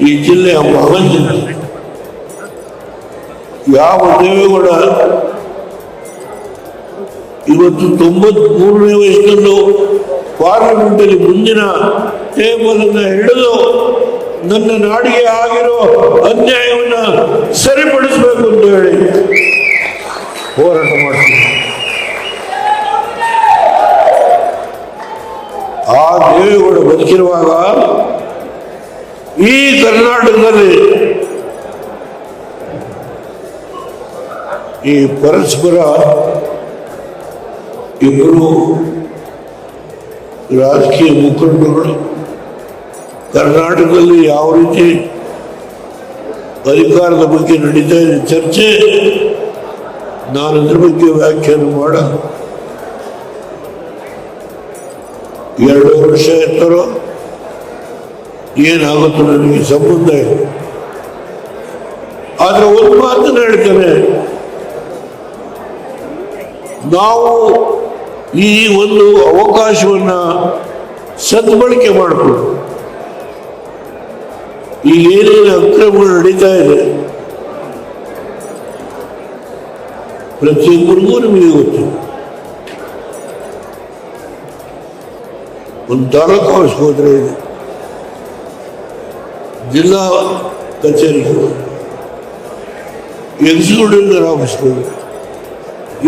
ಈ ಜಿಲ್ಲೆಯ ಮಹಾನ್ ಜಿಲ್ಲೆ. ಯಾವ ದೇವೇಗೌಡ ಇವತ್ತು 93ನೇ ವಯಸ್ಸಿನಲ್ಲೂ ಪಾರ್ಲಿಮೆಂಟಲ್ಲಿ ಮುಂದಿನ ಟೇಬಲ್ ಅನ್ನು ಹಿಡಿದು ನನ್ನ ನಾಡಿಗೆ ಆಗಿರೋ ಅನ್ಯಾಯವನ್ನ ಸರಿಪಡಿಸಬೇಕು ಅಂತ ಹೇಳಿ ಹೋರಾಟ ಮಾಡ್ತೀನಿ. ಆ ದೇವೇಗೌಡ ಬದುಕಿರುವಾಗ ಈ ಕರ್ನಾಟಕದಲ್ಲಿ ಈ ಪರಸ್ಪರ ಇಬ್ಬರು ರಾಜಕೀಯ ಮುಖಂಡರುಗಳು ಕರ್ನಾಟಕದಲ್ಲಿ ಯಾವ ರೀತಿ ಅಧಿಕಾರದ ಬಗ್ಗೆ ನಡೀತಾ ಇದೆ ಚರ್ಚೆ, ನಾನು ಅದ್ರ ಬಗ್ಗೆ ವ್ಯಾಖ್ಯಾನ ಮಾಡ 2 ವರ್ಷ ಇರ್ತಾರೋ ಏನಾಗುತ್ತೋ ನನಗೆ ಸಂಬಂಧ ಇದೆ. ಆದ್ರೆ ಒಂದು ಮಾತನ್ನು ಹೇಳ್ತೇನೆ, ನಾವು ಈ ಒಂದು ಅವಕಾಶವನ್ನ ಸದ್ಬಳಕೆ ಮಾಡಿಕೊಂಡು ಈಗ ಏನೇನು ಅಕ್ರಮಗಳು ನಡೀತಾ ಇದೆ ಪ್ರತಿಯೊಬ್ಬರಿಗೂ ನಿಮಗೆ ಗೊತ್ತು. ಒಂದು ತಾಲೂಕು ಆಫೀಸ್ಗೆ ಹೋದ್ರೆ ಇದೆ, ಜಿಲ್ಲಾ ಕಚೇರಿಗೆ ಎಕ್ಸಿಕ್ಯೂಟಿವ್ ಆಫೀಸ್ಗೆ ಹೋದ್ರೆ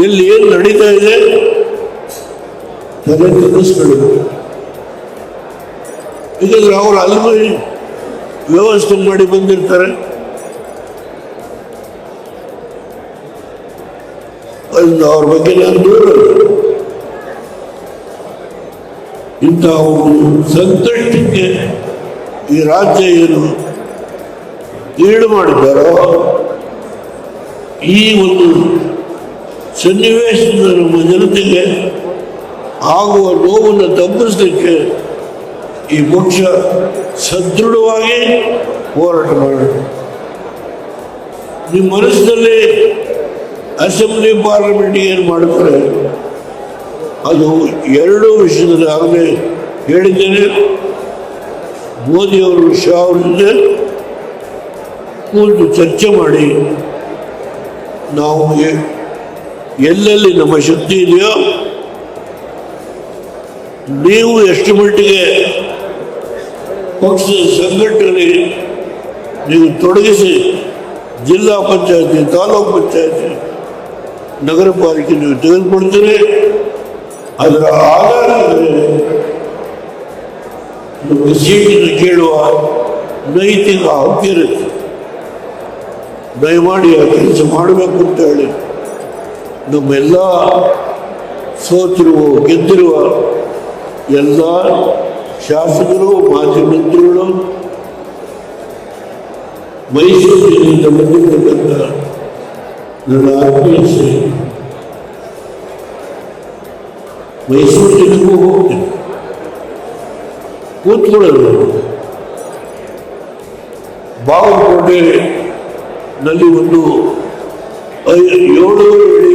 ಎಲ್ಲಿ ಏನು ನಡೀತಾ ಇದೆ ತಲೆ ತಿಳಿಸ್ಕೊಳ್ಳೋದು. ಯಾಕಂದ್ರೆ ಅವರು ಅಲ್ಲಿ ವ್ಯವಸ್ಥೆ ಮಾಡಿ ಬಂದಿರ್ತಾರೆ, ಅವ್ರ ಬಗ್ಗೆ ನಾನು ದೂರ. ಇಂತಹ ಒಂದು ಸಂಕಷ್ಟಕ್ಕೆ ಈ ರಾಜ್ಯ ಏನು ಈಡು ಮಾಡಿದ್ದಾರೋ ಈ ಒಂದು ಸನ್ನಿವೇಶದಿಂದ ನಮ್ಮ ಜನತೆಗೆ ಆಗುವ ನೋವನ್ನು ತಪ್ಪಿಸಲಿಕ್ಕೆ ಈ ಪಕ್ಷ ಸದೃಢವಾಗಿ ಹೋರಾಟ ಮಾಡೋಣ. ನಿಮ್ಮ ಮನಸ್ಸಿನಲ್ಲಿ ಅಸೆಂಬ್ಲಿ ಪಾರ್ಲಿಮೆಂಟ್ ಏನು ಮಾಡುತ್ತಾರೆ ಅದು 2 ವಿಷಯದಲ್ಲಿ ಆಗಲೇ ಹೇಳಿದ್ದೇನೆ. ಮೋದಿಯವರು ಶಾ ಅವ್ರ ಜೊತೆ ಕೂತು ಚರ್ಚೆ ಮಾಡಿ ನಾವು ಎಲ್ಲೆಲ್ಲಿ ನಮ್ಮ ಶಕ್ತಿ ಇದೆಯೋ ನೀವು ಎಷ್ಟು ಮಟ್ಟಿಗೆ ಪಕ್ಷದ ಸಂಘಟನೆ ನೀವು ತೊಡಗಿಸಿ ಜಿಲ್ಲಾ ಪಂಚಾಯತಿ, ತಾಲೂಕು ಪಂಚಾಯತಿ, ನಗರ ಪಾಲಿಕೆ ನೀವು ತೆಗೆದುಕೊಡ್ತೀರಿ. ಅದರ ಆಧಾರದ ನಮಗೆ ಸೀಟನ್ನು ಕೇಳುವ ನೈತಿಕ ಹಕ್ಕಿರುತ್ತೆ. ದಯಮಾಡಿ ಆ ಕೆಲಸ ಮಾಡಬೇಕು ಅಂತ ಹೇಳಿ ನಮ್ಮೆಲ್ಲ ಸೋತಿರುವ ಗೆದ್ದಿರುವ ಎಲ್ಲ ಶಾಸಕರು, ಮಾಜಿ ಮಂತ್ರಿಗಳು, ಮೈಸೂರಿನಿಂದ ಬಂದಿರತಕ್ಕಂಥ ನನ್ನ ಆತ್ಮೀಯ ಮೈಸೂರು ಜಿಲ್ಲೆಗೂ ಹೋಗ್ತೀನಿ, ಕೂತ್ಕೊಳ್ಳೋದು. ಬಾಗಲಕೋಟೆನಲ್ಲಿ ಒಂದು 7 ಅಡಿ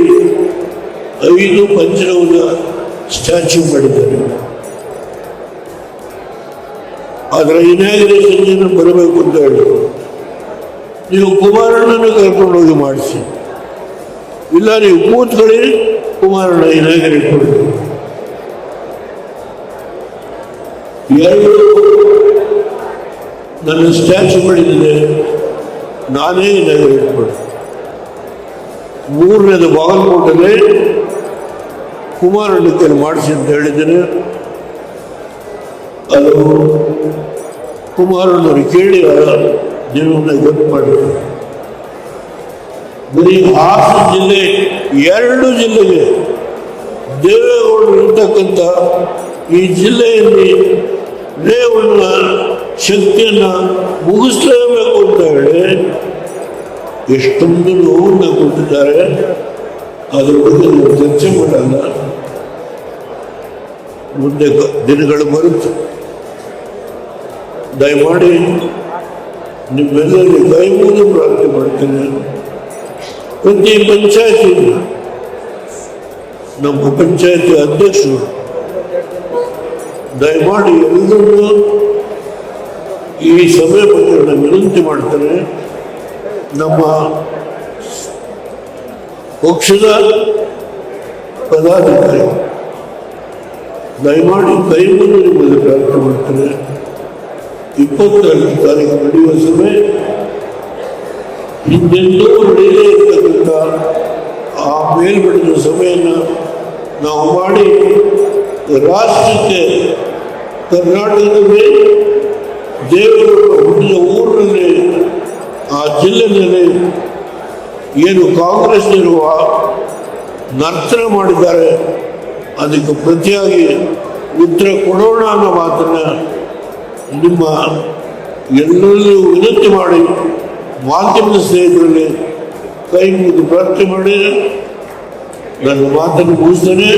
5 ಪಂಚರವನ ಸ್ಟ್ಯಾಚ್ಯೂ ಮಾಡಿದ್ದಾರೆ. ಅದರ ಇನಾಗ್ರೇಷನ್ ಬರಬೇಕು ಅಂತ ಹೇಳಿ ನೀವು ಕುಮಾರಣ್ಣನ ಕರ್ಕೊಂಡೋಗಿ ಮಾಡಿಸಿ, ಇಲ್ಲ ನೀವು ಕೂತ್ಕೊಳ್ಳಿ, ಕುಮಾರಣ್ಣ ಇನಾಗ್ರೇಟ್ ಮಾಡಿ. 2 ನನ್ನ ಸ್ಟ್ಯಾಚ್ಯೂ ಮಾಡಿದ್ದೆ, ನಾನೇ ಇನಾಗ್ರೇಟ್ ಮಾಡಿ. 3ನೇದು ಬಾಗಲಕೋಟೆಯಲ್ಲಿ ಕುಮಾರಣ್ಣ ಕೈ ಮಾಡಿಸಿ ಅಂತ ಹೇಳಿದ್ದೇನೆ. ಅದು ಕುಮಾರಣ್ಣವ್ರು ಕೇಳಿ ಜೀವನ ಗೊತ್ತು ಮಾಡಿದ್ರು. ಬರೀ ಹಾಸನ ಜಿಲ್ಲೆ 2 ಜಿಲ್ಲೆಗೆ ದೇವೇಗೌಡರು ಇರ್ತಕ್ಕಂಥ ಈ ಜಿಲ್ಲೆಯಲ್ಲಿ ರೇವಣ್ಣ ಶಕ್ತಿಯನ್ನು ಮುಗಿಸ್ಲೇಬೇಕು ಅಂತ ಹೇಳಿ ಎಷ್ಟೊಂದು ನೋವನ್ನು ಕೊಟ್ಟಿದ್ದಾರೆ. ಅದ್ರ ಬಗ್ಗೆ ನಾವು ಚರ್ಚೆ ಮಾಡಲ್ಲ, ಮುಂದೆ ದಿನಗಳು ಬರುತ್ತೆ. ದಯಮಾಡಿ ನಿಮ್ಮೆಲ್ಲರಿಗೆ ಕೈ ಮುಗಿದು ಪ್ರಾರ್ಥನೆ ಮಾಡ್ತೇನೆ. ಪ್ರತಿ ಪಂಚಾಯತಿ ನಮ್ಮ ಪಂಚಾಯತಿ ಅಧ್ಯಕ್ಷರು ದಯಮಾಡಿ ಎಲ್ಲರೂ ಈ ಸಭೆ ಬಗ್ಗೆ ನಾನು ವಿನಂತಿ ಮಾಡ್ತೇನೆ. ನಮ್ಮ ಪಕ್ಷದ ಪದಾಧಿಕಾರಿ ದಯಮಾಡಿ ಕೈ ಮುಗಿದು ನಿಮ್ಮಲ್ಲಿ ಪ್ರಾರ್ಥನೆ ಮಾಡ್ತೇನೆ. 22 ತಾರೀಕು ನಡೆಯುವ ಸಭೆ ಹಿಂದೆಂದೂ ನಡೆಯಲೇ ಇರ್ತಕ್ಕಂಥ ಆ ಮೇಲ್ಮಟ್ಟದ ಸಭೆಯನ್ನು ನಾವು ಮಾಡಿ ರಾಷ್ಟ್ರಕ್ಕೆ ಕರ್ನಾಟಕದಲ್ಲಿ ದೇವರು ಹುಟ್ಟಿದ ಊರಿನಲ್ಲಿ ಆ ಜಿಲ್ಲೆಯಲ್ಲಿ ಏನು ಕಾಂಗ್ರೆಸ್ನಿರುವ ನರ್ತನ ಮಾಡಿದ್ದಾರೆ ಅದಕ್ಕೆ ಪ್ರತಿಯಾಗಿ ಉತ್ತರ ಕೊಡೋಣ ಅನ್ನೋ ಮಾತನ್ನು ನಿಮ್ಮ ಎಲ್ಲರಲ್ಲೂ ವಿನಂತಿ ಮಾಡಿ ಮಾಧ್ಯಮದ ಸ್ನೇಹಿತರಲ್ಲಿ ಕೈ ಮುಗಿದು ಪ್ರಾರ್ಥನೆ ಮಾಡಿ ನನ್ನ ಮಾತನ್ನು ಮುಗಿಸ್ತೇನೆ.